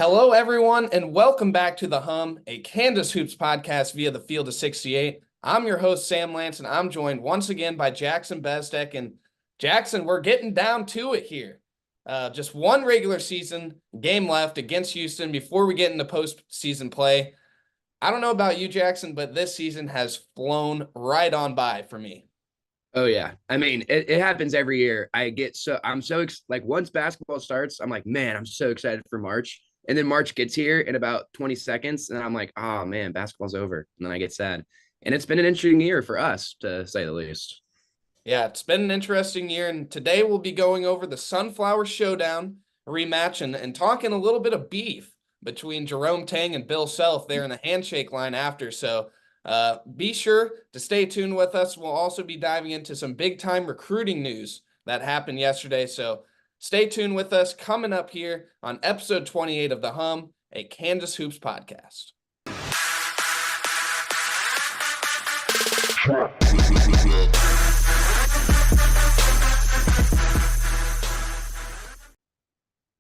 Hello, everyone, and welcome back to The Hum, a Kansas Hoops podcast via the Field of 68. I'm your host, Sam Lance, and I'm joined once again by Jackson Bezdek. And Jackson, we're getting down to it here. Just one regular season game left against Houston before we get into postseason play. I don't know about you, Jackson, but this season has flown right on by for me. Oh yeah. I mean, it happens every year. I'm so like once basketball starts, I'm like, man, I'm so excited for March. And then March gets here in about 20 seconds. And I'm like, oh man, basketball's over. And then I get sad. And it's been an interesting year for us, to say the least. Yeah, it's been an interesting year, and today we'll be going over the Sunflower Showdown rematch and talking a little bit of beef between Jerome Tang and Bill Self there in the handshake line after. So be sure to stay tuned with us. We'll also be diving into some big-time recruiting news that happened yesterday. So stay tuned with us coming up here on episode 28 of The Hum, a Kansas Hoops podcast.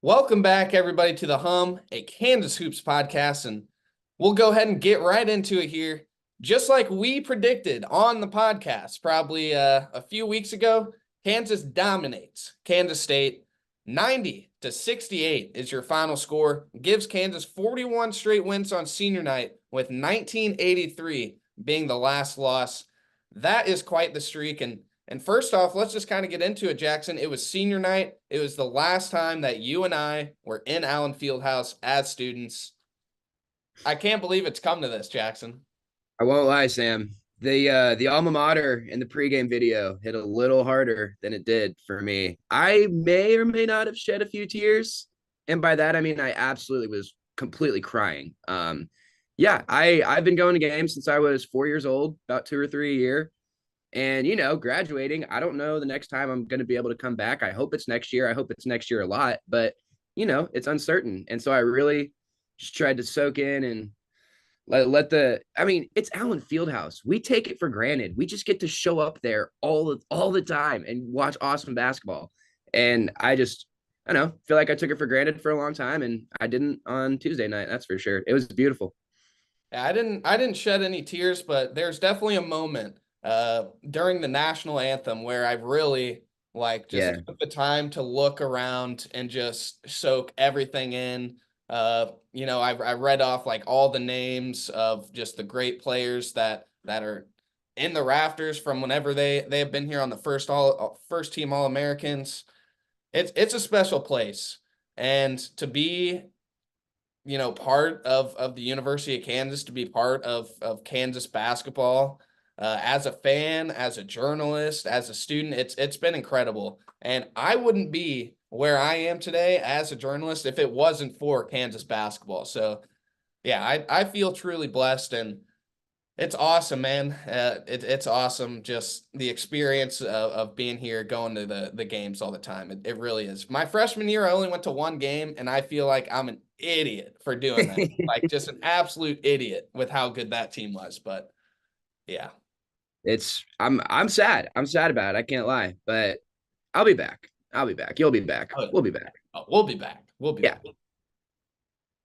Welcome back, everybody, to The Hum, a Kansas Hoops podcast, and we'll go ahead and get right into it here. Just like we predicted on the podcast probably a few weeks ago, Kansas dominates Kansas State. 90-68 is your final score. Gives Kansas 41 straight wins on senior night, with 1983 being the last loss. That is quite the streak, and first off, let's just kind of get into it, Jackson. It was senior night. It was the last time that you and I were in Allen Fieldhouse as students. I can't believe it's come to this, Jackson. I won't lie, Sam. The alma mater in the pregame video hit a little harder than it did for me. I may or may not have shed a few tears. And by that, I mean, I absolutely was completely crying. I've been going to games since I was 4 years old, about 2 or 3 a year. And, graduating, I don't know the next time I'm going to be able to come back. I hope it's next year. I hope it's next year a lot, but, it's uncertain. And so I really just tried to soak in and it's Allen Fieldhouse. We take it for granted. We just get to show up there all the time and watch awesome basketball. And I don't know, feel like I took it for granted for a long time, and I didn't on Tuesday night. That's for sure. It was beautiful. Yeah, I didn't shed any tears, but there's definitely a moment during the national anthem where I really took the time to look around and just soak everything in. I read off like all the names of just the great players that are in the rafters from whenever they have been here on the first team All-Americans. It's a special place, and to be part of the University of Kansas, to be part of Kansas basketball. As a fan, as a journalist, as a student, it's been incredible. And I wouldn't be where I am today as a journalist if it wasn't for Kansas basketball. So, yeah, I feel truly blessed, and it's awesome, man. It's awesome, just the experience of being here, going to the games all the time. It really is. My freshman year, I only went to one game, and I feel like I'm an idiot for doing that. Like, just an absolute idiot with how good that team was. But, yeah. I'm sad. I'm sad about it. I can't lie, but I'll be back. You'll be back. We'll be back. We'll be back. Back.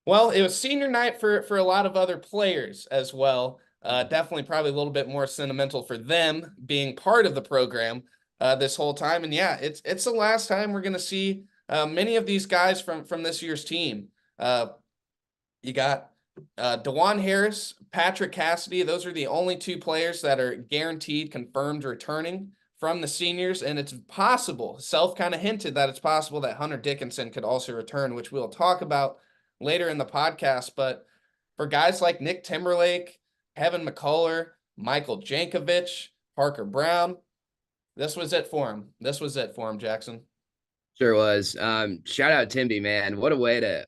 Well, it was senior night for a lot of other players as well. Definitely probably a little bit more sentimental for them being part of the program this whole time. And yeah, it's the last time we're going to see many of these guys from this year's team. You got DeJuan Harris, Patrick Cassidy. Those are the only two players that are guaranteed, confirmed returning from the seniors. And it's possible, Self kind of hinted that it's possible that Hunter Dickinson could also return, which we'll talk about later in the podcast. But for guys like Nick Timberlake, Kevin McCullough, Michael Jankovic, Parker Brown, this was it for him, Jackson. Sure was. Shout out Timby, man. What a way to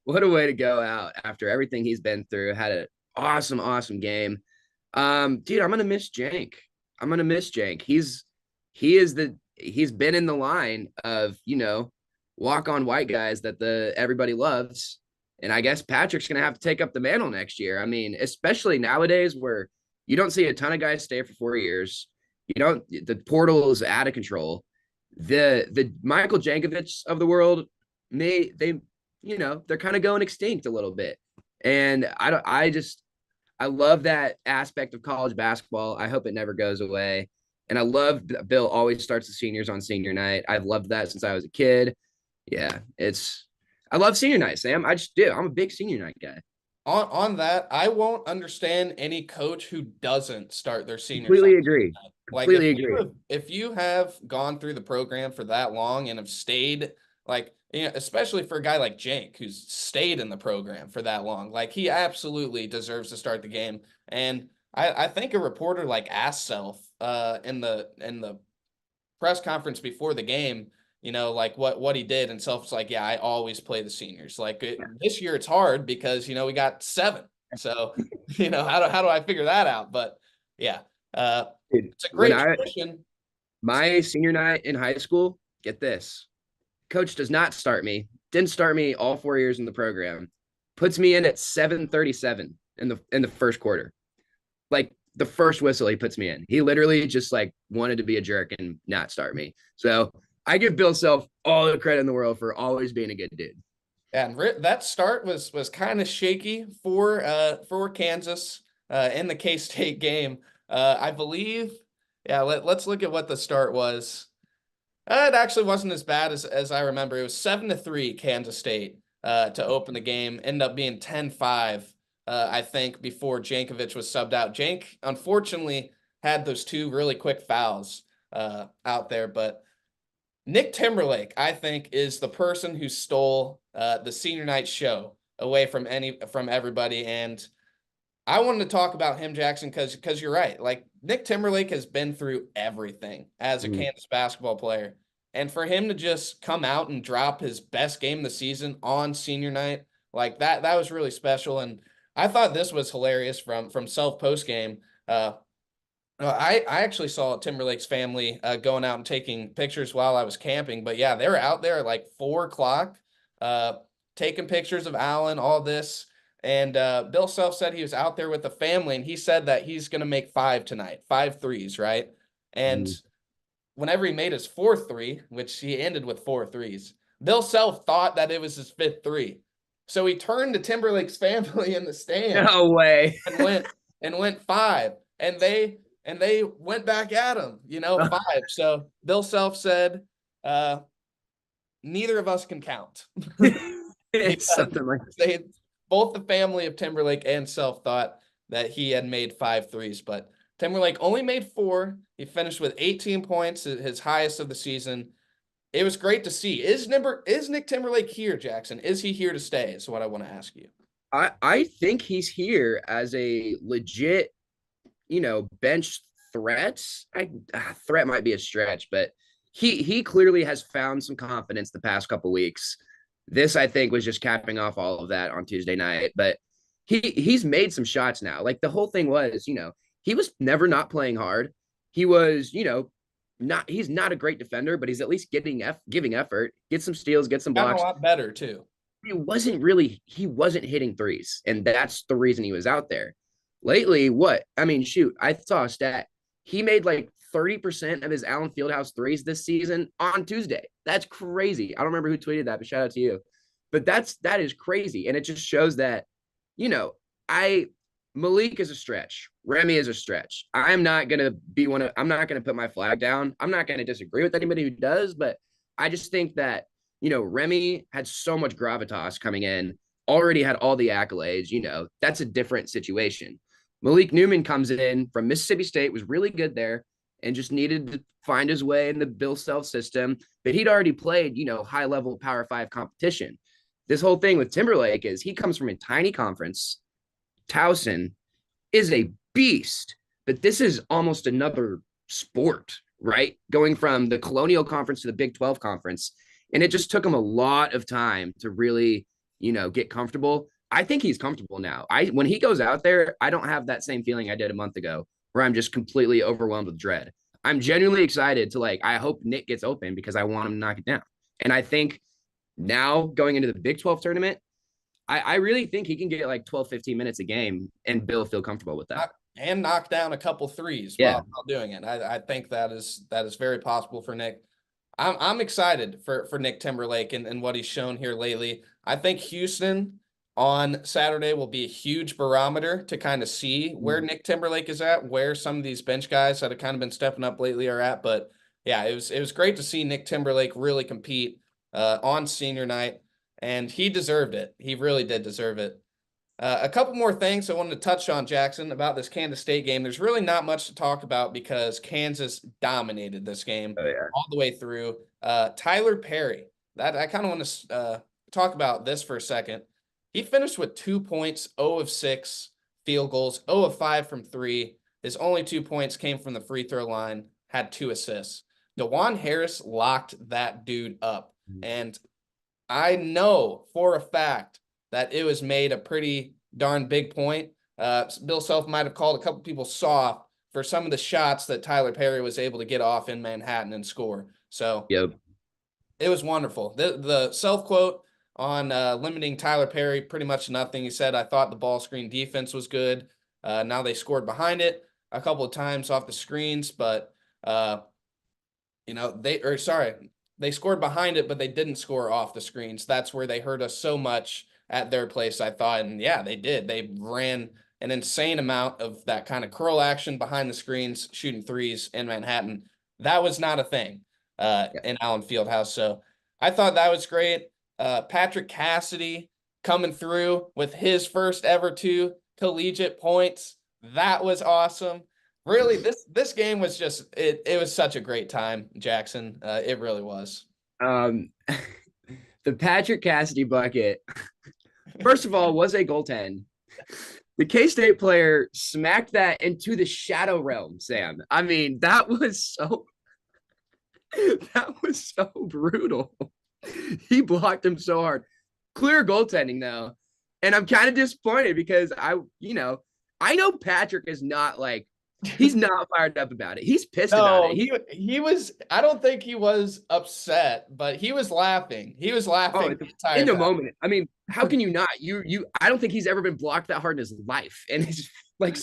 go out after everything he's been through. Had an awesome game. Dude, I'm gonna miss Jank. He's been in the line of, walk-on white guys that everybody loves. And I guess Patrick's gonna have to take up the mantle next year. I mean, especially nowadays where you don't see a ton of guys stay for 4 years. The portal is out of control. The Michael Jankovic of the world, they they're kind of going extinct a little bit. And I love that aspect of college basketball. I hope it never goes away. And I love Bill always starts the seniors on senior night. I've loved that since I was a kid. Yeah, I love senior night, Sam. I just do. I'm a big senior night guy. On that, I won't understand any coach who doesn't start their seniors on Completely senior agree. night. Like Completely agree. if you have gone through the program for that long and have stayed, like, especially for a guy like Jake who's stayed in the program for that long, like he absolutely deserves to start the game. And I think a reporter like asked Self in the press conference before the game, like what he did, and Self's like, yeah, I always play the seniors. Like this year it's hard because we got 7. So, how do I figure that out? But yeah, Dude, it's a when great I tradition. my senior night in high school, get this. Coach does not start me. Didn't start me all 4 years in the program. Puts me in at 7:37 in the first quarter. Like the first whistle he puts me in. He literally just like wanted to be a jerk and not start me. So I give Bill Self all the credit in the world for always being a good dude. And that start was kind of shaky for Kansas in the K-State game. I believe. Yeah, let's look at what the start was. It actually wasn't as bad as I remember. It was 7-3 Kansas State to open the game. Ended up being 10-5, I think, before Jankovic was subbed out. Jank, unfortunately, had those 2 really quick fouls out there. But Nick Timberlake, I think, is the person who stole the senior night show away from everybody. And I wanted to talk about him, Jackson, because you're right. Like Nick Timberlake has been through everything as a Kansas basketball player. And for him to just come out and drop his best game of the season on senior night, like that was really special. And I thought this was hilarious from Self post game. I actually saw Timberlake's family going out and taking pictures while I was camping. But yeah, they were out there at like 4 o'clock taking pictures of Allen, all this. And Bill Self said he was out there with the family, and he said that he's going to make 5 tonight, 5 threes, right? And whenever he made his 4th three, which he ended with 4 threes, Bill Self thought that it was his 5th three. So he turned to Timberlake's family in the stands No way. and went 5. And they went back at him, 5. So Bill Self said, neither of us can count. It's something like Both the family of Timberlake and Self thought that he had made 5 threes, but Timberlake only made 4. He finished with 18 points, his highest of the season. It was great to see. Is Nick Timberlake here, Jackson? Is he here to stay? Is what I want to ask you. I think he's here as a legit, bench threat. Threat might be a stretch, but he clearly has found some confidence the past couple weeks. This, I think, was just capping off all of that on Tuesday night. But he's made some shots now. Like the whole thing was, he was never not playing hard. He was, he's not a great defender, but he's at least giving effort, get some steals, get some blocks. Gotten a lot better too. He wasn't hitting threes, and that's the reason he was out there. Lately, shoot, I saw a stat. He made like 30% of his Allen Fieldhouse threes this season on Tuesday. That's crazy. I don't remember who tweeted that, but shout out to you. But that is crazy. And it just shows that, Malik is a stretch. Remy is a stretch. I'm not going to put my flag down. I'm not going to disagree with anybody who does, but I just think that, Remy had so much gravitas coming in, already had all the accolades, that's a different situation. Malik Newman comes in from Mississippi State, was really good there, and just needed to find his way in the Bill Self system. But he'd already played, high-level Power 5 competition. This whole thing with Timberlake is he comes from a tiny conference. Towson is a beast, but this is almost another sport, right? Going from the Colonial Conference to the Big 12 Conference. And it just took him a lot of time to really, get comfortable. I think he's comfortable now. When he goes out there, I don't have that same feeling I did a month ago where I'm just completely overwhelmed with dread. I'm genuinely excited to I hope Nick gets open because I want him to knock it down. And I think now going into the Big 12 tournament, I really think he can get 12, 15 minutes a game and Bill feel comfortable with that. And knock down a couple threes while doing it. I think that is very possible for Nick. I'm excited for Nick Timberlake and what he's shown here lately. I think Houston on Saturday will be a huge barometer to kind of see where Nick Timberlake is at, where some of these bench guys that have kind of been stepping up lately are at. But yeah, it was great to see Nick Timberlake really compete on senior night, and he deserved it. He really did deserve it. A couple more things I wanted to touch on, Jackson, about this Kansas State game. There's really not much to talk about because Kansas dominated this game Oh yeah. all the way through. Tyler Perry, that I kind of want to talk about this for a second. He finished with 2 points, 0 of 6 field goals, 0 of 5 from three. His only 2 points came from the free throw line, had 2 assists. DeJuan Harris locked that dude up. And I know for a fact that it was made a pretty darn big point. Bill Self might have called a couple people soft for some of the shots that Tyler Perry was able to get off in Manhattan and score. So Yep. it was wonderful. The Self quote on limiting Tyler Perry, pretty much nothing. He said, "I thought the ball screen defense was good. Now they scored behind it a couple of times off the screens, but they scored behind it, but they didn't score off the screens. That's where they hurt us so much at their place, I thought." And yeah, they did. They ran an insane amount of that kind of curl action behind the screens, shooting threes in Manhattan. That was not a thing in Allen Fieldhouse. So I thought that was great. Patrick Cassidy coming through with his first ever 2 collegiate points. That was awesome. Really, this game was just it was such a great time, Jackson. It really was. Um, the Patrick Cassidy bucket, first of all, was a goaltend. The K-State player smacked that into the shadow realm, Sam. I mean, that was so brutal. He blocked him so hard. Clear goaltending though. And I'm kind of disappointed because I know Patrick is not like he's not fired up about it. He's pissed about it. He was. I don't think he was upset, but he was laughing. He was laughing the entire in the time. moment. I mean, how can you not? I don't think he's ever been blocked that hard in his life. And it's like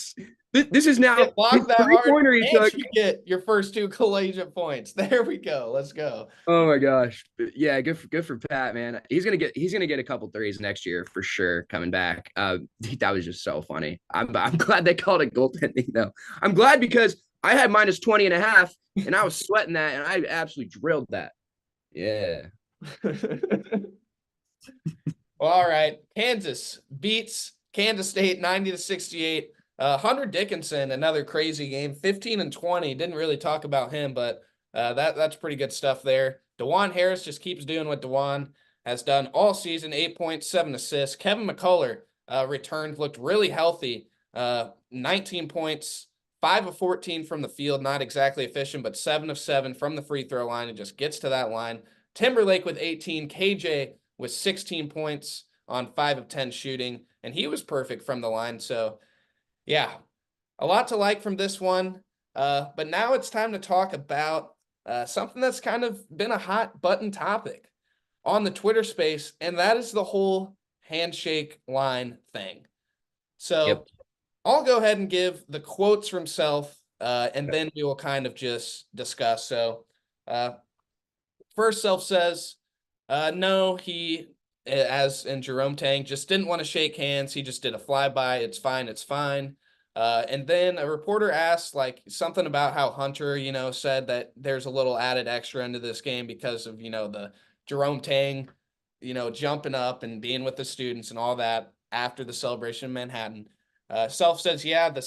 this is now blocked that hard, he took. You get your first 2 collegiate points. There we go. Let's go. Oh my gosh. Yeah, good for Pat, man. He's gonna get a couple threes next year for sure coming back. That was just so funny. I'm glad they called it goaltending though. I'm glad because I had minus 20 and a half and I was sweating that and I absolutely drilled that. Yeah. Well, all right. Kansas beats Kansas State 90-68. Hunter Dickinson, another crazy game, 15 and 20. Didn't really talk about him, but that's pretty good stuff there. DeJuan Harris just keeps doing what DeJuan has done all season, 8 points, 7 assists. Kevin McCullough returned, looked really healthy, 19 points, 5 of 14 from the field, not exactly efficient, but 7 of 7 from the free throw line and just gets to that line. Timberlake with 18, KJ with 16 points on 5 of 10 shooting, and he was perfect from the line. So yeah, a lot to like from this one. But now it's time to talk about something that's kind of been a hot button topic on the Twitter space, and that is the whole handshake line thing. So I'll go ahead and give the quotes from Self, and then we will kind of just discuss. So first, Self says, no, he, as in Jerome Tang, just didn't want to shake hands. He just did a flyby. It's fine. It's fine. And then a reporter asked like something about how Hunter, said that there's a little added extra into this game because of, the Jerome Tang, jumping up and being with the students and all that after the celebration in Manhattan. Self says, yeah, the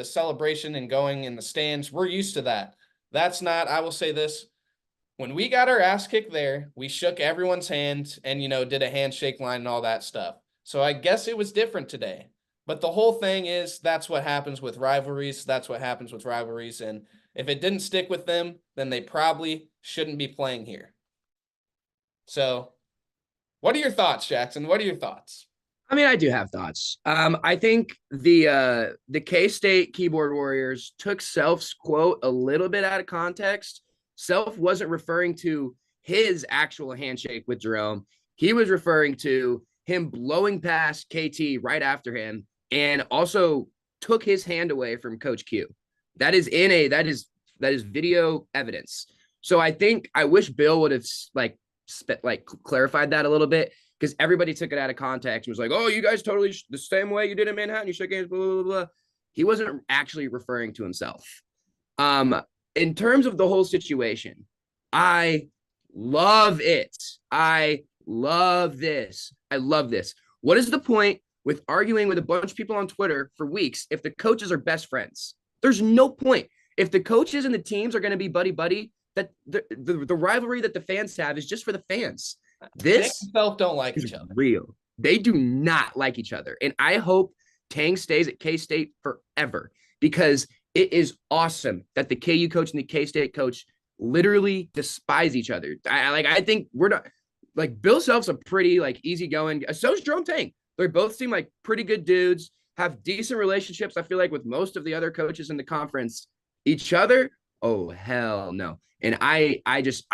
celebration and going in the stands, we're used to that. That's not, I will say this. When we got our ass kicked there, we shook everyone's hand and, did a handshake line and all that stuff. So I guess it was different today. But the whole thing is that's what happens with rivalries. That's what happens with rivalries. And if it didn't stick with them, then they probably shouldn't be playing here. So what are your thoughts, Jackson? What are your thoughts? I mean, I do have thoughts. I think the K-State keyboard warriors took Self's quote a little bit out of context. Self wasn't referring to his actual handshake with Jerome. He was referring to him blowing past KT right after him and also took his hand away from Coach Q. That is video evidence. So I wish Bill would have clarified that a little bit, because everybody took it out of context and was like, "Oh, you guys totally the same way you did in Manhattan. You shook hands, blah blah blah." He wasn't actually referring to himself. Um, in terms of the whole situation, I love it. I love this. I love this. What is the point with arguing with a bunch of people on Twitter for weeks if the coaches are best friends? There's no point. If the coaches and the teams are going to be buddy buddy, that the rivalry that the fans have is just for the fans. They This themselves don't like is each other. real. They do not like each other. And I hope Tang stays at K-State forever, because it is awesome that the KU coach and the K-State coach literally despise each other. I think we're not like Bill Self's a pretty like easygoing. So's Jerome Tang. They both seem like pretty good dudes, have decent relationships. I feel like with most of the other coaches in the conference, each other. Oh hell no. And I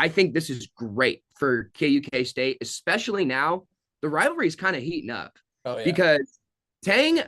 think this is great for KU State, especially now. The rivalry is kind of heating up. Oh yeah. Because Tang,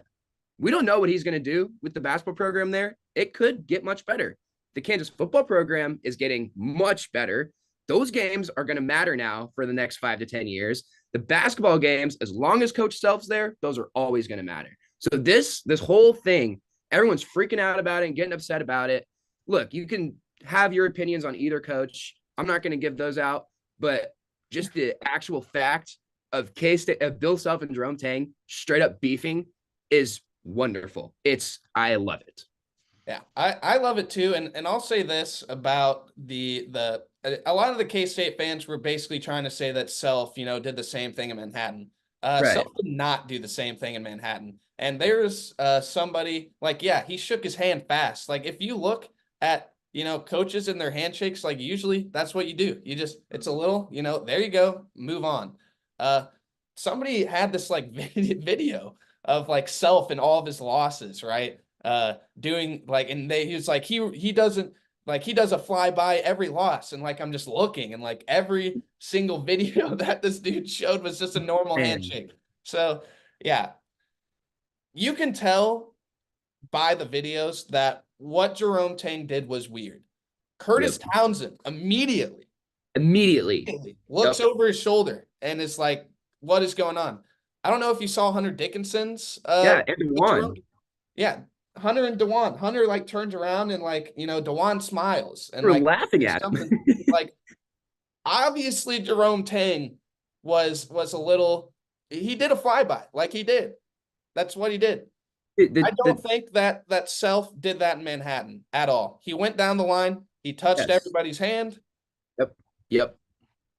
we don't know what he's going to do with the basketball program there. It could get much better. The Kansas football program is getting much better. Those games are going to matter now for the next 5 to 10 years. The basketball games, as long as Coach Self's there, those are always going to matter. So this whole thing, everyone's freaking out about it and getting upset about it. Look, you can have your opinions on either coach. I'm not going to give those out, but just the actual fact of K-State, of Bill Self and Jerome Tang straight up beefing is wonderful. I love it. Yeah, I love it too. And I'll say this about a lot of the K-State fans were basically trying to say that Self, did the same thing in Manhattan. Right. Self did not do the same thing in Manhattan. And there's somebody like, yeah, he shook his hand fast. Like if you look at, coaches and their handshakes, like usually that's what you do. It's a little, there you go, move on. Somebody had this like video of like Self and all of his losses, right? Doing like, and he was like, he doesn't like, he does a flyby every loss. And like, I'm just looking and like every single video that this dude showed was just a normal handshake. So yeah, you can tell by the videos that what Jerome Tang did was weird. Curtis Townsend immediately looks over his shoulder and is like, what is going on? I don't know if you saw Hunter Dickinson's and Dewan. Yeah, Hunter and Dewan. Hunter like turns around and like, Dewan smiles and we're like laughing at him. like obviously Jerome Tang was a little, he did a flyby like he did. That's what he did. I don't think that Self did that in Manhattan at all. He went down the line. He touched everybody's hand. Yep.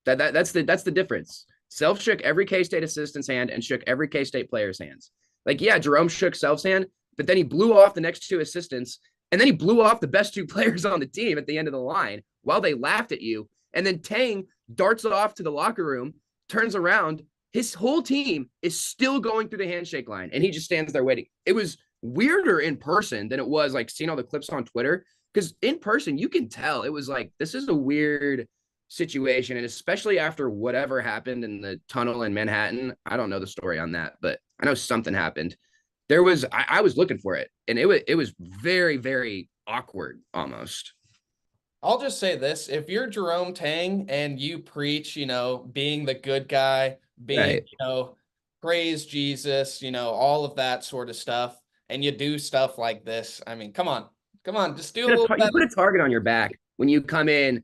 That's the difference. Self shook every K-State assistant's hand and shook every K-State player's hands. Like, yeah, Jerome shook Self's hand, but then he blew off the next two assistants, and then he blew off the best two players on the team at the end of the line while they laughed at you. And then Tang darts off to the locker room, turns around. His whole team is still going through the handshake line, and he just stands there waiting. It was weirder in person than it was like seeing all the clips on Twitter, because in person, you can tell it was like, this is a weird situation. And especially after whatever happened in the tunnel in Manhattan, I don't know the story on that, but I know something happened. I was looking for it, and it was very, very awkward almost. I'll just say this. If you're Jerome Tang and you preach, being the good guy, being, praise Jesus, all of that sort of stuff, and you do stuff like this, I mean, come on, just do a little better. You put a target on your back when you come in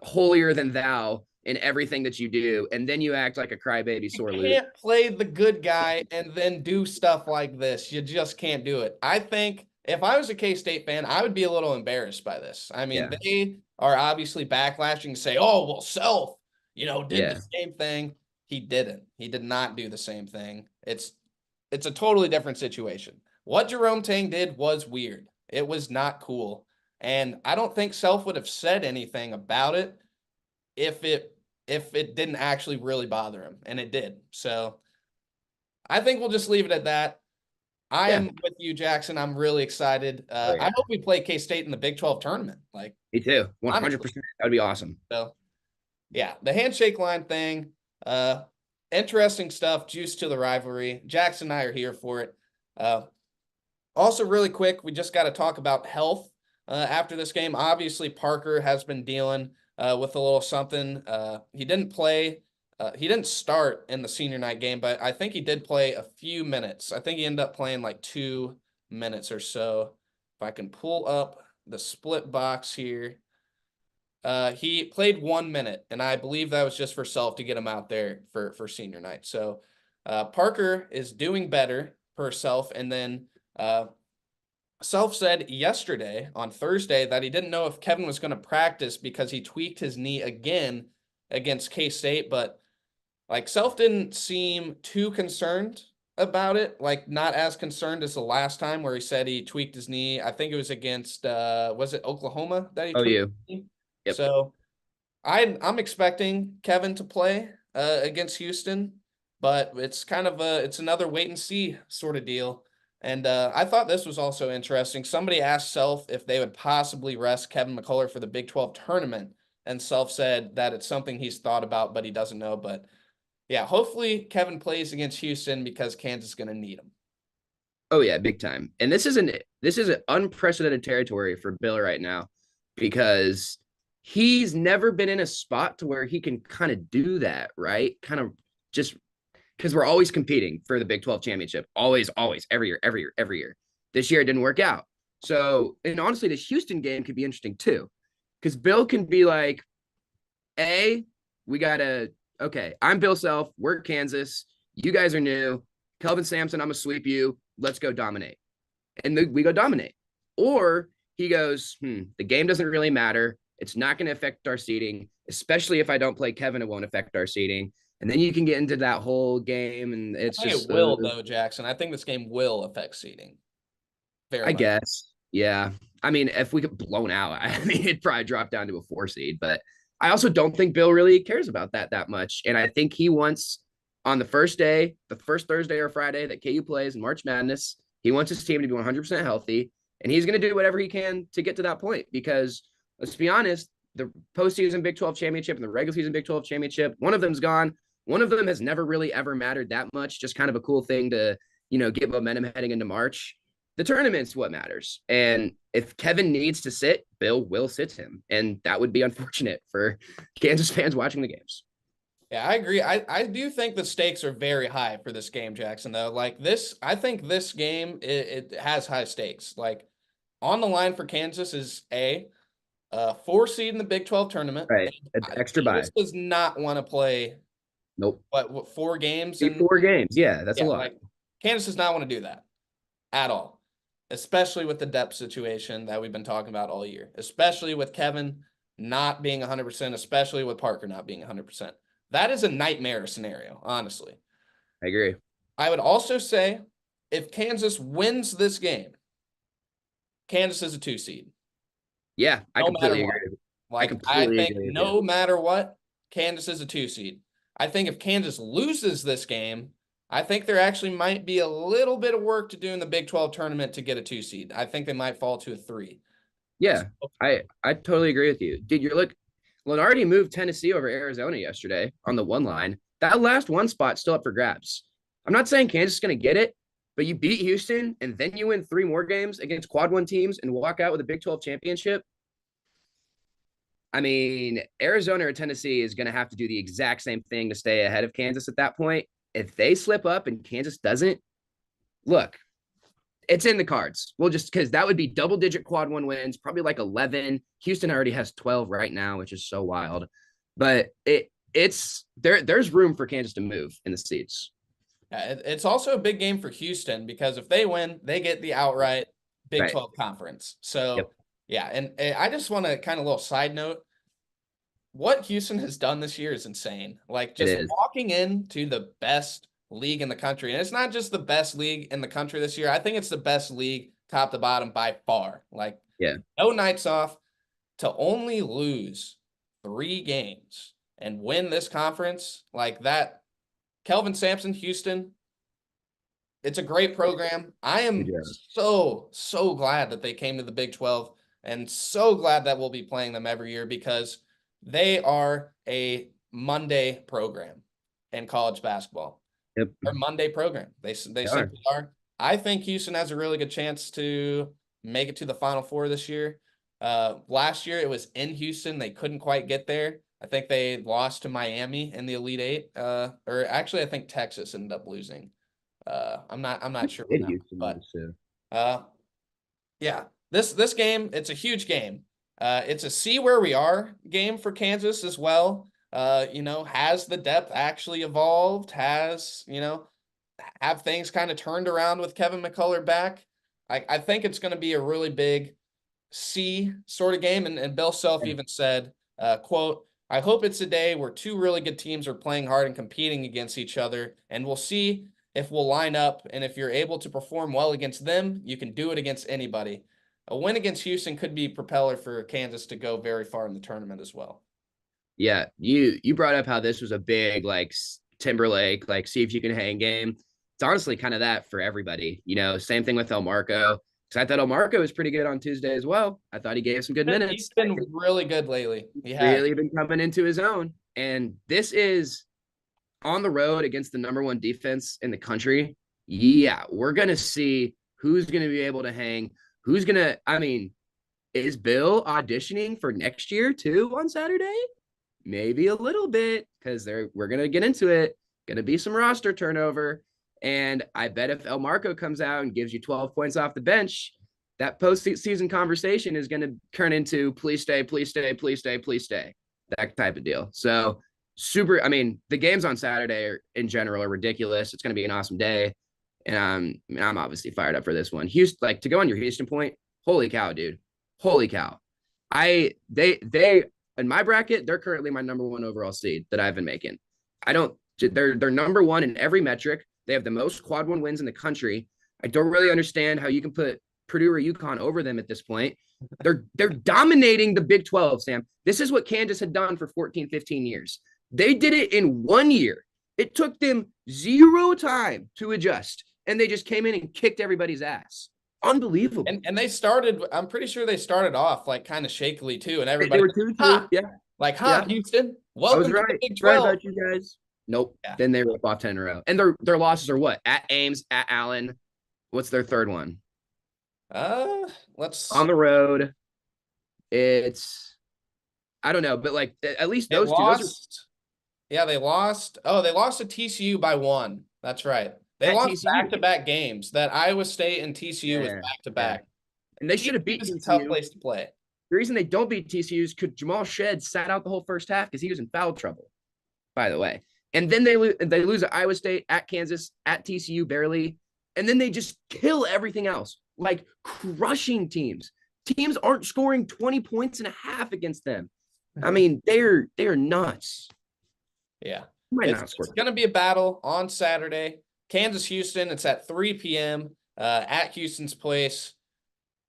holier than thou in everything that you do, and then you act like a crybaby sore loser. You can't play the good guy and then do stuff like this. You just can't do it. I think if I was a K-State fan, I would be a little embarrassed by this. I mean, they are obviously backlashing and say, oh, well, Self, did the same thing. He didn't. He did not do the same thing. It's a totally different situation. What Jerome Tang did was weird. It was not cool. And I don't think Self would have said anything about it if it didn't actually really bother him, and it did. So I think we'll just leave it at that. I am with you, Jackson. I'm really excited. I hope we play K-State in the Big 12 tournament. Like, me too. 100%. That would be awesome. So, yeah, the handshake line thing, interesting stuff, juice to the rivalry. Jackson and I are here for it. Also, really quick, we just got to talk about health after this game. Obviously, Parker has been dealing with a little something. He didn't play. He didn't start in the senior night game, but I think he did play a few minutes. I think he ended up playing like 2 minutes or so. If I can pull up the split box here. He played 1 minute, and I believe that was just for Self to get him out there for senior night. So Parker is doing better per Self, and then Self said yesterday on Thursday that he didn't know if Kevin was going to practice because he tweaked his knee again against K-State, but like Self didn't seem too concerned about it, like not as concerned as the last time where he said he tweaked his knee. I think it was against was it Oklahoma that he Oh, tweaked you. his knee? Yep. So I'm expecting Kevin to play against Houston, but it's kind of it's another wait and see sort of deal. And I thought this was also interesting. Somebody asked Self if they would possibly rest Kevin McCullough for the Big 12 tournament, and Self said that it's something he's thought about, but he doesn't know. But yeah, hopefully Kevin plays against Houston because Kansas is going to need him. Oh yeah, big time. And this is an unprecedented territory for Bill right now because he's never been in a spot to where he can kind of do that, right? Kind of just because we're always competing for the Big 12 championship. Always, always, every year, every year, every year. This year it didn't work out. So, and honestly, this Houston game could be interesting too. Because Bill can be like, we gotta, okay, I'm Bill Self, we're Kansas, you guys are new. Kelvin Sampson, I'm gonna sweep you. Let's go dominate. And we go dominate. Or he goes, the game doesn't really matter. It's not going to affect our seeding, especially if I don't play Kevin, it won't affect our seeding. And then you can get into that whole game, and it's I think just, it will, though, Jackson. I think this game will affect seeding very I much. guess, yeah. I mean, if we get blown out, I mean, it'd probably drop down to a 4 seed. But I also don't think Bill really cares about that much. And I think he wants on the first day, the first Thursday or Friday that KU plays in March Madness, he wants his team to be 100% healthy, and he's going to do whatever he can to get to that point. Because let's be honest, the postseason Big 12 championship and the regular season Big 12 championship, one of them's gone. One of them has never really ever mattered that much. Just kind of a cool thing to, get momentum heading into March. The tournament's what matters. And if Kevin needs to sit, Bill will sit him. And that would be unfortunate for Kansas fans watching the games. Yeah, I agree. I do think the stakes are very high for this game, Jackson, though. Like this, I think this game, it has high stakes. Like on the line for Kansas is a 4 seed in the Big 12 tournament. Right. It's extra Kansas bye. does not want to play Nope. what 4 games and 4 games. Yeah, that's a yeah, lot. like Kansas does not want to do that at all, especially with the depth situation that we've been talking about all year, especially with Kevin not being 100%, especially with Parker not being 100%. That is a nightmare scenario, honestly. I agree. I would also say if Kansas wins this game, Kansas is a 2 seed. Yeah, I No matter completely what. agree. Like I think no matter what, Kansas is a 2 seed. I think if Kansas loses this game, I think there actually might be a little bit of work to do in the Big 12 tournament to get a 2 seed. I think they might fall to a 3. Yeah, I totally agree with you. Dude, Lenardi moved Tennessee over Arizona yesterday on the 1 line. That last 1 spot still up for grabs. I'm not saying Kansas is going to get it, but you beat Houston and then you win 3 more games against quad 1 teams and walk out with a Big 12 championship. I mean, Arizona or Tennessee is going to have to do the exact same thing to stay ahead of Kansas at that point. If they slip up and Kansas doesn't, look, it's in the cards. We'll just because that would be double-digit quad 1 wins, probably like 11. Houston already has 12 right now, which is so wild. But it's there. There's room for Kansas to move in the seats. It's also a big game for Houston because if they win, they get the outright Big 12 conference. So, Yep. Yeah, and I just want to kind of little side note. What Houston has done this year is insane. Like just walking into the best league in the country. And it's not just the best league in the country this year. I think it's the best league top to bottom by far. Like no nights off to only lose 3 games and win this conference like that. Kelvin Sampson, Houston, it's a great program. I am so glad that they came to the Big 12 and so glad that we'll be playing them every year because they are a Monday program in college basketball. Yep. They're a Monday program. They simply are. I think Houston has a really good chance to make it to the Final Four this year. Last year it was in Houston. They couldn't quite get there. I think they lost to Miami in the Elite Eight. Or actually, I think Texas ended up losing. I'm not sure on that, Houston but lose too. uh, yeah, this game, it's a huge game. It's a see where we are game for Kansas as well. Has the depth actually evolved? Have things kind of turned around with Kevin McCullough back? I think it's going to be a really big C sort of game. And Bill Self even said, quote, I hope it's a day where two really good teams are playing hard and competing against each other, and we'll see if we'll line up. And if you're able to perform well against them, you can do it against anybody. A win against Houston could be propeller for Kansas to go very far in the tournament as well. Yeah, you brought up how this was a big like Timberlake, like see if you can hang game. It's honestly kind of that for everybody. Same thing with El Marco. Because I thought El Marco was pretty good on Tuesday as well. I thought he gave some good He's minutes. been really good lately. He has Really been coming into his own. And this is on the road against the number one defense in the country. Yeah, we're gonna see who's gonna be able to hang. Is Bill auditioning for next year too on Saturday? Maybe a little bit, because we're gonna get into it. Gonna be some roster turnover. And I bet if El Marco comes out and gives you 12 points off the bench, that postseason conversation is going to turn into please stay, please stay, please stay, please stay, that type of deal. So the games on Saturday in general are ridiculous. It's going to be an awesome day. And I'm obviously fired up for this one. Houston, like to go on your Houston point, holy cow, dude. Holy cow. They in my bracket, they're currently my number one overall seed that I've been making. They're number one in every metric. They have the most quad one wins in the country. I don't really understand how you can put Purdue or UConn over them at this point. They're dominating the Big 12, Sam. This is what Kansas had done for 14, 15 years. They did it in 1 year. It took them 0 time to adjust, and they just came in and kicked everybody's ass. Unbelievable. And they started, I'm pretty sure they started off like kind of shakily too. And everybody, they were 2-2. Yeah. Like, yeah. Houston, welcome to the Big 12. Right about you guys. Nope. Yeah. Then they rip off 10 in a row. And their losses are what? At Ames, at Allen. What's their third one? Let's on the road. It's I don't know, but like at least those lost. They lost. Oh, they lost to TCU by 1. That's right. They lost back-to-back games. That Iowa State and TCU was back-to-back. And they should have beat TCU. A tough place to play. The reason they don't beat TCU is because Jamal Shedd sat out the whole first half because he was in foul trouble, by the way. And then they lose at Iowa State, at Kansas, at TCU barely. And then they just kill everything else, like crushing teams. Teams aren't scoring 20 points and a half against them. I mean, they're nuts. Yeah. It's going to be a battle on Saturday. Kansas-Houston, it's at 3 p.m. At Houston's place.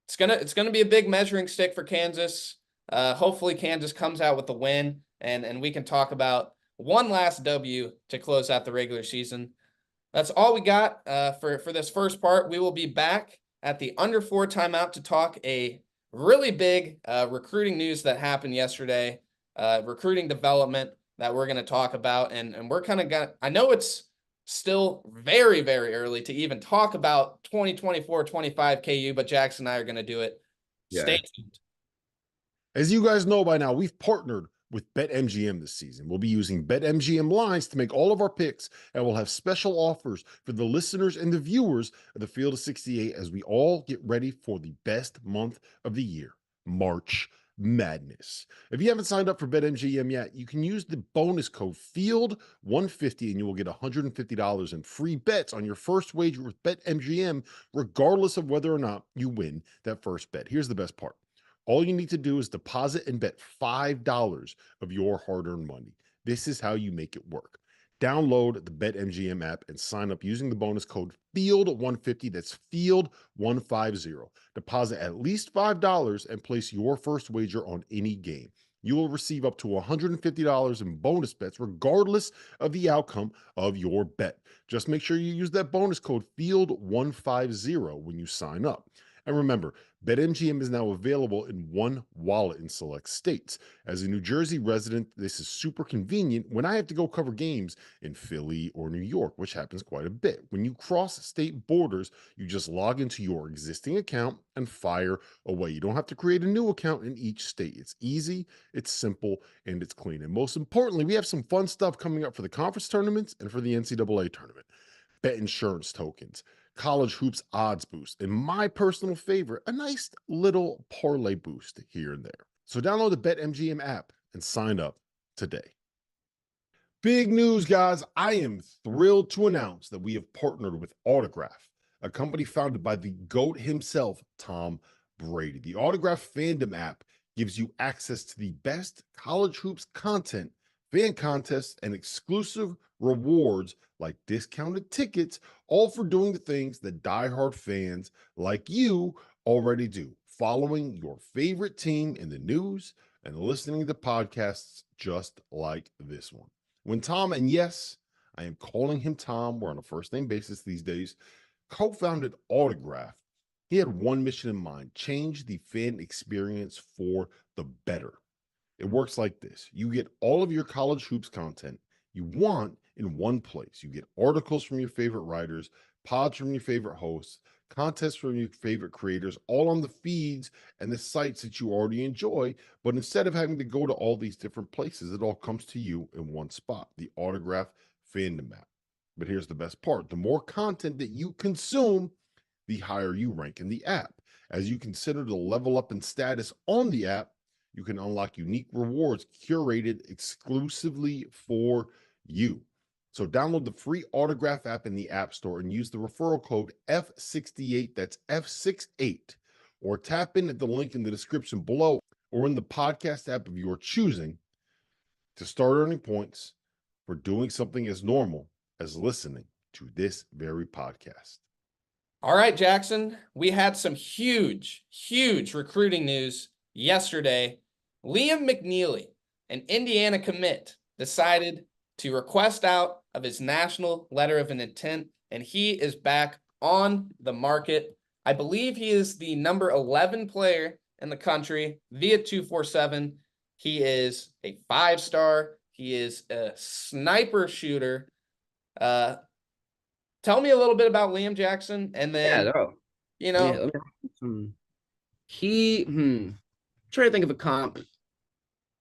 It's gonna be a big measuring stick for Kansas. Hopefully Kansas comes out with a win, and we can talk about one last W to close out the regular season. That's all we got for this first part. We will be back at the under 4 timeout to talk a really big recruiting news that happened yesterday, recruiting development that we're going to talk about. And we're kind of I know it's still very, very early to even talk about 2024-25 KU, but Jackson and I are going to do it. Yeah. Stay tuned. As you guys know by now, we've partnered with BetMGM this season. We'll be using BetMGM lines to make all of our picks, and we'll have special offers for the listeners and the viewers of the Field of 68 as we all get ready for the best month of the year, March Madness. If you haven't signed up for BetMGM yet, you can use the bonus code FIELD150 and you will get $150 in free bets on your first wager with BetMGM, regardless of whether or not you win that first bet. Here's the best part. All you need to do is deposit and bet $5 of your hard-earned money. This is how you make it work. Download the BetMGM app and sign up using the bonus code FIELD150. That's FIELD150. Deposit at least $5 and place your first wager on any game. You will receive up to $150 in bonus bets regardless of the outcome of your bet. Just make sure you use that bonus code FIELD150 when you sign up. And remember, BetMGM is now available in one wallet in select states. As a New Jersey resident, this is super convenient when I have to go cover games in Philly or New York, which happens quite a bit. When you cross state borders, you just log into your existing account and fire away. You don't have to create a new account in each state. It's easy, it's simple, and it's clean. And most importantly, we have some fun stuff coming up for the conference tournaments and for the NCAA tournament. Bet insurance tokens, college hoops odds boost, and my personal favorite, a nice little parlay boost here and there. So download the BetMGM app and sign up today. Big news, guys. I am thrilled to announce that we have partnered with Autograph, a company founded by the GOAT himself, Tom Brady. The Autograph fandom app gives you access to the best college hoops content, fan contests, and exclusive rewards like discounted tickets, all for doing the things that diehard fans like you already do, following your favorite team in the news and listening to podcasts just like this one. When Tom, and yes, I am calling him Tom, we're on a first name basis these days, co-founded Autograph, he had one mission in mind: change the fan experience for the better. It works like this: you get all of your college hoops content you want in one place. You get articles from your favorite writers, pods from your favorite hosts, contests from your favorite creators, all on the feeds and the sites that you already enjoy. But instead of having to go to all these different places, it all comes to you in one spot, the Autograph fandom app. But here's the best part: the more content that you consume, the higher you rank in the app. As you consider the level up in status on the app, you can unlock unique rewards curated exclusively for you. So download the free Autograph app in the App Store and use the referral code F68, that's F68, or tap in at the link in the description below or in the podcast app of your choosing to start earning points for doing something as normal as listening to this very podcast. All right, Jackson, we had some huge recruiting news yesterday. Liam McNeeley, an Indiana commit, decided to request out of his national letter of intent, and he is back on the market. I believe he is the number 11 player in the country via 247. He is a 5-star. He is a sniper shooter. Tell me a little bit about Liam Jackson, and then, trying to think of a comp.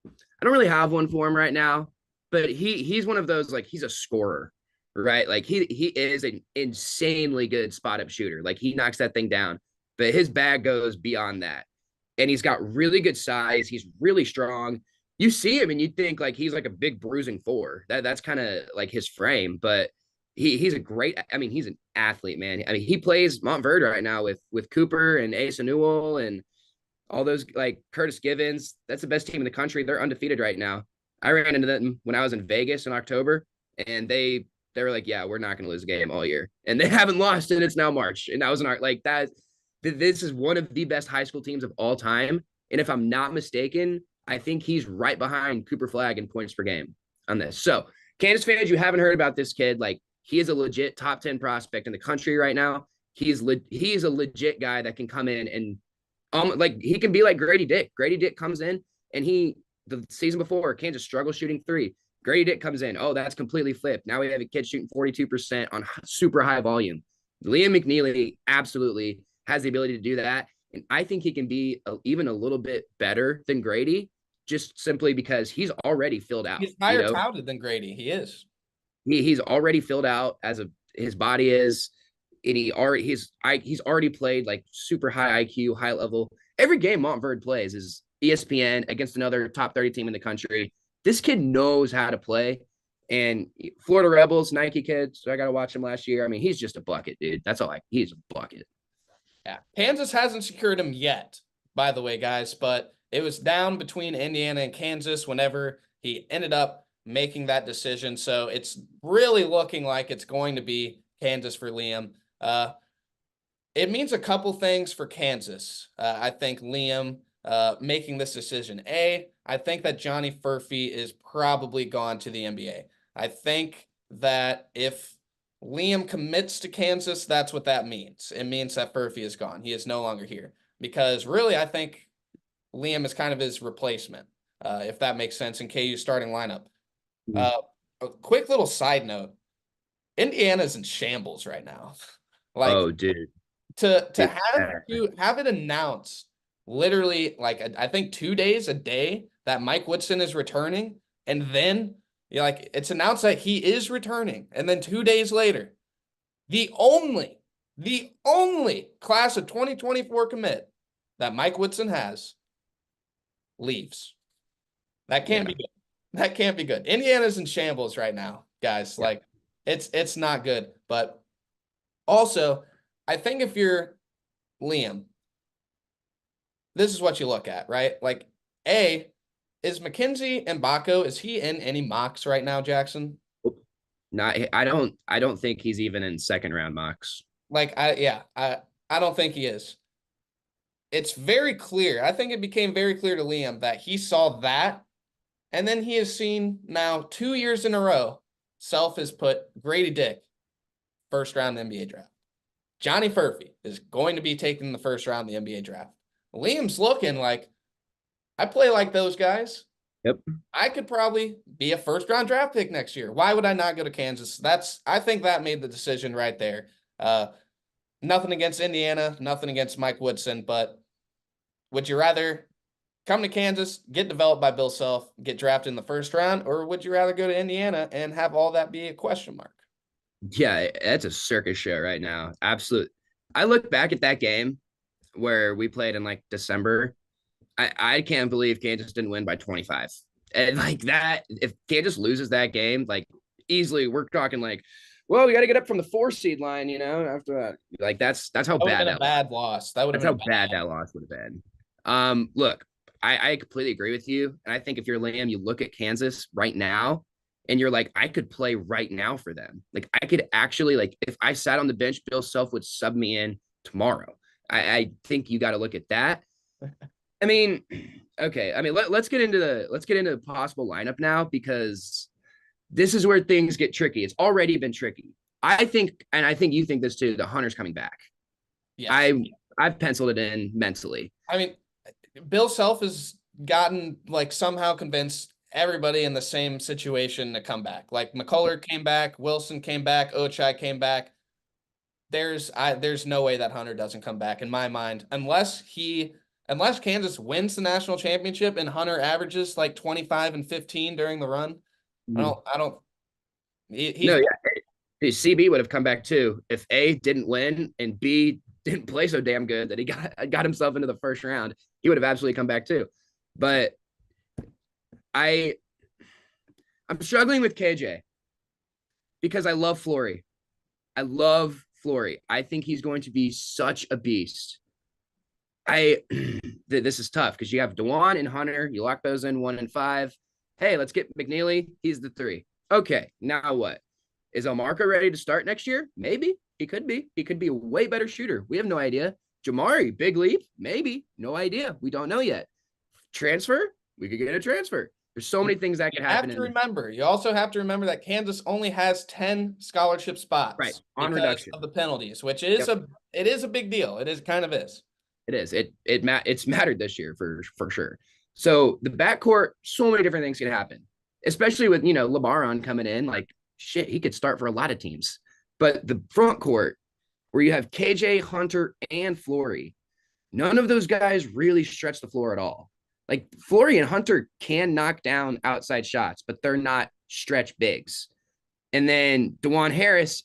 I don't really have one for him right now, but he's one of those, like, he's a scorer, right? Like he is an insanely good spot up shooter. Like he knocks that thing down, but his bag goes beyond that. And he's got really good size. He's really strong. You see him and you think like he's like a big bruising 4. That's kind of like his frame, but he's a great, I mean, he's an athlete, man. I mean, he plays Montverde right now with Cooper and Asa Newell and all those, like Curtis Givens. That's the best team in the country. They're undefeated right now. I ran into them when I was in Vegas in October, and they were like, yeah, we're not going to lose a game all year. And they haven't lost, and it's now March. And I was like that. This is one of the best high school teams of all time. And if I'm not mistaken, I think he's right behind Cooper Flagg in points per game on this. So Kansas fans, you haven't heard about this kid. Like, he is a legit top 10 prospect in the country right now. He's a legit guy that can come in and like he can be like Grady Dick. Grady Dick comes in and the season before, Kansas struggled shooting 3. Grady Dick comes in. Oh, that's completely flipped. Now we have a kid shooting 42% on super high volume. Liam McNeeley absolutely has the ability to do that. And I think he can be even a little bit better than Grady, just simply because he's already filled out. He's higher touted than Grady. He is. He's already filled out his body is, and he's already played like super high IQ, high level. Every game Montverde plays is ESPN against another top 30 team in the country. This kid knows how to play. And Florida Rebels, Nike kid, so I got to watch him last year. I mean, he's just a bucket, dude. He's a bucket. Yeah. Kansas hasn't secured him yet, by the way, guys, but it was down between Indiana and Kansas whenever he ended up making that decision. So it's really looking like it's going to be Kansas for Liam. It means a couple things for Kansas. I think Liam making this decision. I think that Johnny Furphy is probably gone to the NBA. I think that if Liam commits to Kansas, that's what that means. It means that Furphy is gone. He is no longer here. Because really, I think Liam is kind of his replacement, if that makes sense, in KU's starting lineup. A quick little side note. Indiana's in shambles right now. Like, oh, dude. to have it announced literally like I think 2 days a day that Mike Woodson is returning, and then like it's announced that he is returning, and then 2 days later, the only class of 2024 commit that Mike Woodson has leaves. That can't be good. That can't be good. Indiana's in shambles right now, guys. Like it's not good. But also, I think if you're Liam, this is what you look at, right? Like, is McKenzie and Baco, is he in any mocks right now, Jackson? Not, I don't think he's even in second round mocks. Like, I don't think he is. It's very clear. I think it became very clear to Liam that he saw that, and then he has seen now 2 years in a row, Self has put Grady Dick first round in the NBA draft. Johnny Furphy is going to be taking the first round in the NBA draft. Liam's looking like, I play like those guys. Yep. I could probably be a first round draft pick next year. Why would I not go to Kansas? I think that made the decision right there. Nothing against Indiana, nothing against Mike Woodson, but would you rather come to Kansas, get developed by Bill Self, get drafted in the first round, or would you rather go to Indiana and have all that be a question mark? Yeah, that's a circus show right now. Absolute. I look back at that game where we played in like December. I can't believe Kansas didn't win by 25. And like that, if Kansas loses that game, like easily, we're talking like, well, we got to get up from the 4 seed line, after that. Like that's how bad that bad loss. That would have been how bad that loss would have been. Look, I completely agree with you. And I think if you're Liam, you look at Kansas right now and you're like, I could play right now for them. Like I could actually, like, if I sat on the bench, Bill Self would sub me in tomorrow. I think you got to look at that. I mean, okay. I mean, let's get into the possible lineup now, because this is where things get tricky. It's already been tricky. I think you think this too, the Hunter's coming back. Yes. I've penciled it in mentally. I mean, Bill Self has gotten like somehow convinced everybody in the same situation to come back. Like McCullough came back, Wilson came back, Ochai came back. There's no way that Hunter doesn't come back in my mind, unless Kansas wins the national championship and Hunter averages like 25 and 15 during the run. No, yeah. CB would have come back too if A, didn't win, and B, didn't play so damn good that he got himself into the first round. He would have absolutely come back too. But I'm struggling with KJ because I love Flory. I think he's going to be such a beast. This is tough because you have Dewan and Hunter. You lock those in 1 and 5. Hey, let's get McNeeley. He's the 3. Okay, now what? Is Elmarco ready to start next year? Maybe. He could be. He could be a way better shooter. We have no idea. Jamari, big leap? Maybe. No idea. We don't know yet. Transfer? We could get a transfer. There's so many things that could happen. You also have to remember that Kansas only has 10 scholarship spots. Right. On reduction of the penalties, which is it is a big deal. It is kind of is. It is. It's mattered this year for sure. So the backcourt, so many different things can happen, especially with, LeBaron coming in. Like, shit, he could start for a lot of teams. But the front court, where you have KJ, Hunter, and Flory, none of those guys really stretch the floor at all. Like, Flory and Hunter can knock down outside shots, but they're not stretch bigs. And then DeJuan Harris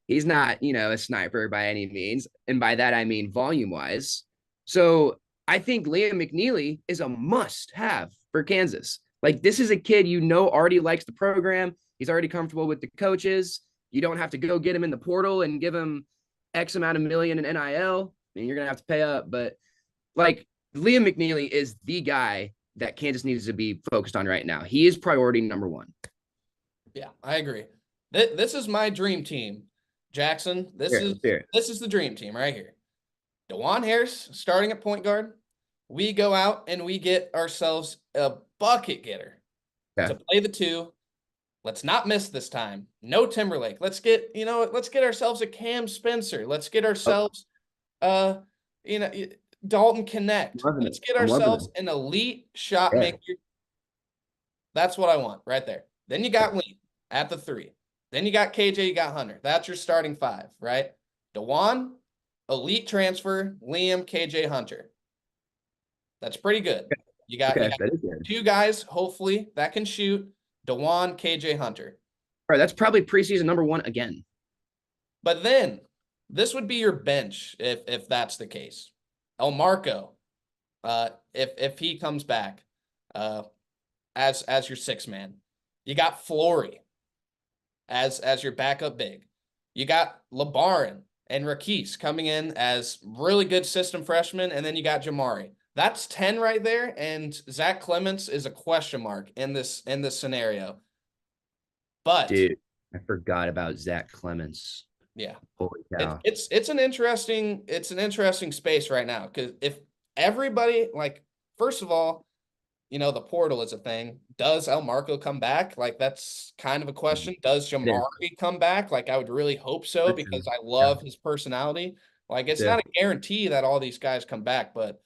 he's not, a sniper by any means. And by that, I mean volume-wise. So I think Liam McNeeley is a must-have for Kansas. Like, this is a kid already likes the program. He's already comfortable with the coaches. You don't have to go get him in the portal and give him X amount of million in NIL. I mean, you're going to have to pay up. But, like, Liam McNeeley is the guy that Kansas needs to be focused on right now. He is priority number 1. Yeah, I agree. This is my dream team, Jackson. This is the dream team right here. DeJuan Harris starting at point guard. We go out and we get ourselves a bucket getter to play the 2. Let's not miss this time. No Timberlake. Let's get, let's get ourselves a Cam Spencer. Let's get ourselves, you know, Dalton Connect. Let's get ourselves an elite shot maker. That's what I want right there. Then you got Liam at the 3. Then you got KJ, you got Hunter. That's your starting 5, right? DeJuan, elite transfer, Liam, KJ, Hunter. That's pretty good. You got 2 guys, hopefully, that can shoot. DeJuan, KJ, Hunter. All right, that's probably preseason number 1 again. But then this would be your bench if that's the case. El Marco, if he comes back as your 6th man. You got Flory as your backup big. You got LeBaron and Rakis coming in as really good system freshmen, and then you got Jamari. That's 10 right there, and Zach Clements is a question mark in this scenario. But dude, I forgot about Zach Clements. Yeah, holy cow. It's an interesting space right now, because if everybody, like, first of all, the portal is a thing. Does El Marco come back? Like, that's kind of a question. Does Jamari come back? Like, I would really hope so, because I love his personality. Like, it's not a guarantee that all these guys come back, but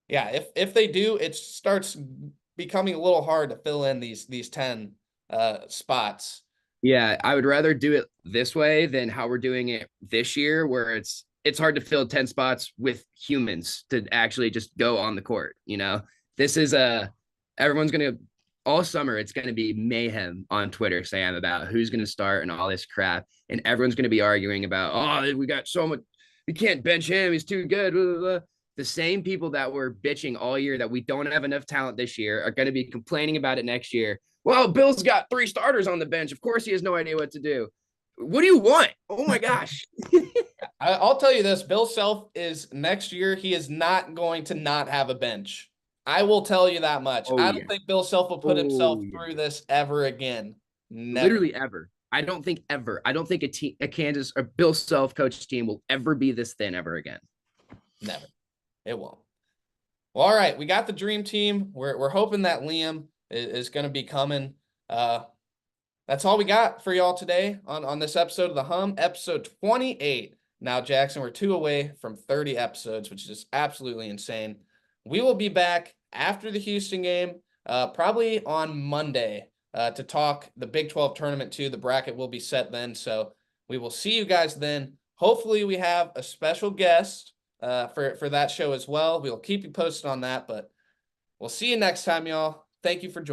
yeah, if they do, it starts becoming a little hard to fill in these 10 spots. Yeah, I would rather do it this way than how we're doing it this year, where it's hard to fill 10 spots with humans to actually just go on the court. This is everyone's going to, all summer, it's going to be mayhem on Twitter, Sam, about who's going to start and all this crap. And everyone's going to be arguing about, oh, we got so much, we can't bench him, he's too good, blah, blah, blah. The same people that were bitching all year that we don't have enough talent this year are going to be complaining about it next year. Well, Bill's got 3 starters on the bench. Of course he has no idea what to do. What do you want? Oh my gosh. I'll tell you this, Bill Self is next year, he is not going to not have a bench. I will tell you that much. I don't think Bill Self will put himself through this ever again. Never. Literally ever. I don't think ever. I don't think a Kansas or Bill Self coach team will ever be this thin ever again. Never. It won't. Well, all right. We got the dream team. We're hoping that Liam is going to be coming. That's all we got for y'all today on this episode of The Hum, episode 28. Now, Jackson, we're 2 away from 30 episodes, which is absolutely insane. We will be back after the Houston game, probably on Monday, to talk the Big 12 tournament too. The bracket will be set then, so we will see you guys then. Hopefully we have a special guest for that show as well. We'll keep you posted on that, but we'll see you next time, y'all. Thank you for joining.